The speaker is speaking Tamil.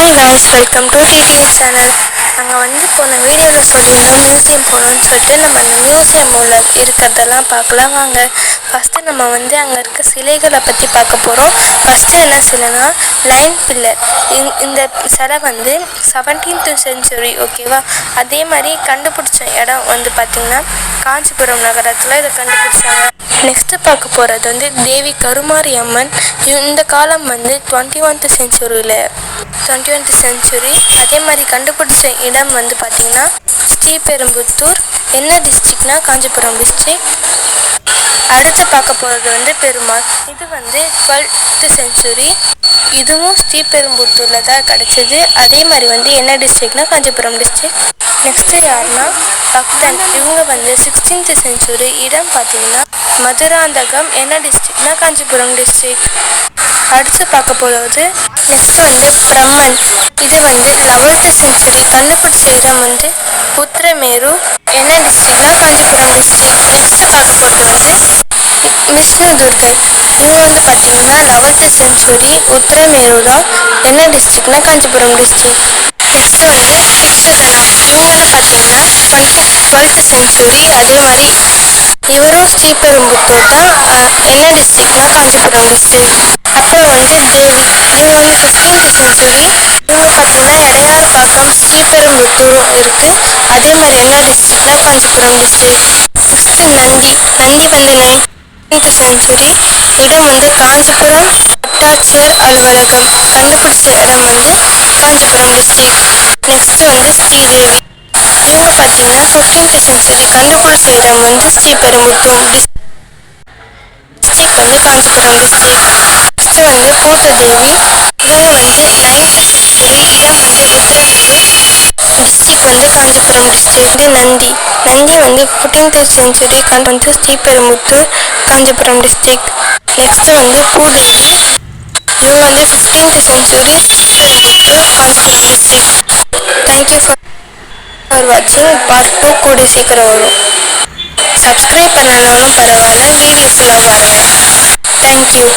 Hi guys, welcome to DTS channel. நாங்கள் வந்து போன வீடியோவில் சொல்லியிருந்தோம் மியூசியம் போகணுன்னு சொல்லிட்டு. நம்ம அந்த மியூசியம் உள்ள இருக்கிறதெல்லாம் பார்க்கலாம் வாங்க. ஃபஸ்ட்டு நம்ம வந்து அங்கே இருக்க சிலைகளை பற்றி பார்க்க போகிறோம். ஃபஸ்ட்டு என்ன சிலைனா லைன் பில்லர். இந்த சிலை வந்து 17th century, ஓகேவா. அதே மாதிரி கண்டுபிடிச்ச இடம் வந்து பார்த்திங்கன்னா காஞ்சிபுரம் நகரத்தில் இதை கண்டுபிடிச்சாங்க. நெக்ஸ்ட்டு பார்க்க போகிறது வந்து தேவி கருமாரி அம்மன். இந்த காலம் வந்து 21th century. அதே மாதிரி கண்டுபிடிச்ச இடம் வந்து பார்த்திங்கன்னா ஸ்ரீபெரும்புத்தூர். என்ன டிஸ்ட்ரிக்ட்னா காஞ்சிபுரம் டிஸ்ட்ரிக்ட். அடுத்து பார்க்க போகிறது வந்து பெருமாள். இது வந்து 12th century. இதுவும் ஸ்ரீபெரும்புத்தூரில் தான் கிடச்சிது. அதே மாதிரி வந்து என்ன டிஸ்ட்ரிக்ட்னா காஞ்சிபுரம் டிஸ்ட்ரிக்ட். நெக்ஸ்ட்டு யாருன்னா பக்தன். இவங்க வந்து 16th century. இடம் பார்த்திங்கன்னா மதுராந்தகம். என்ன டிஸ்ட்ரிக்ட்னா காஞ்சிபுரம் டிஸ்ட்ரிக்ட். அடுத்து பார்க்க போகிறது நெக்ஸ்ட் வந்து பிரம்மன். இது வந்து 11th century. கண்டுபிடிச்ச இடம் வந்து உத்திரமேரு. என்ன டிஸ்ட்ரிக்ட்னா காஞ்சிபுரம் டிஸ்ட்ரிக்ட். நெக்ஸ்ட் பார்க்க போகிறது வந்து விஷ்ணு துர்கை. இவங்க வந்து பார்த்திங்கன்னா 11th century. உத்திரமேரு தான். என்ன டிஸ்ட்ரிக்ட்னா காஞ்சிபுரம் டிஸ்ட்ரிக்ட். நெக்ஸ்ட் வந்து யக்ஷகனா. இவங்க வந்து பார்த்திங்கன்னா 12th century. அதே மாதிரி இவரும் ஸ்ரீபெரும்புத்தூர் தான். என்ன டிஸ்ட்ரிக்ட்னா காஞ்சிபுரம் டிஸ்ட்ரிக்ட். அப்புறம் வந்து தேவி. இவங்க வந்து 15th century. இவங்க பார்த்திங்கன்னா இடையார்பாக்கம் ஸ்ரீபெரும்புத்தூரும் இருக்குது. அதே மாதிரி என்ன டிஸ்ட்ரிக்ட்னா காஞ்சிபுரம் டிஸ்ட்ரிக்ட். நெக்ஸ்ட்டு நந்தி வந்து 19th century. இடம் வந்து காஞ்சிபுரம் வட்டாட்சியர் அலுவலகம். கண்டுபிடிச்ச இடம் வந்து காஞ்சிபுரம் டிஸ்ட்ரிக்ட். நெக்ஸ்ட்டு வந்து ஸ்ரீதேவி. இவங்க பார்த்திங்கன்னா 15th century. கண்டுபிடிச்ச இடம் வந்து ஸ்ரீபெரும்புத்தூர் டிஸ்ட்ரிக்ட் வந்து காஞ்சிபுரம் டிஸ்ட்ரிக்ட். நெக்ஸ்ட்டு வந்து பூததேவி. இவங்க வந்து 9th century. இடம் வந்து உத்திரமேரு. டிஸ்ட்ரிக்ட் வந்து காஞ்சிபுரம் டிஸ்ட்ரிக்ட். நந்தி வந்து 14th century. வந்து ஸ்ரீபெரும்புத்தூர் காஞ்சிபுரம் டிஸ்ட்ரிக்ட். நெக்ஸ்ட்டு வந்து பூதேவி. இவங்க வந்து 15th century. Sriperumbudur Kanchipuram district. Thank you for வாட்சிங். பார்ட் 2 கூடி சீக்கிரம் வரும். சப்ஸ்கிரைப் பண்ணலனாலும் பரவாயில்ல, வீடியோஸ் எல்லாம் பாருங்கள். தேங்க்யூ.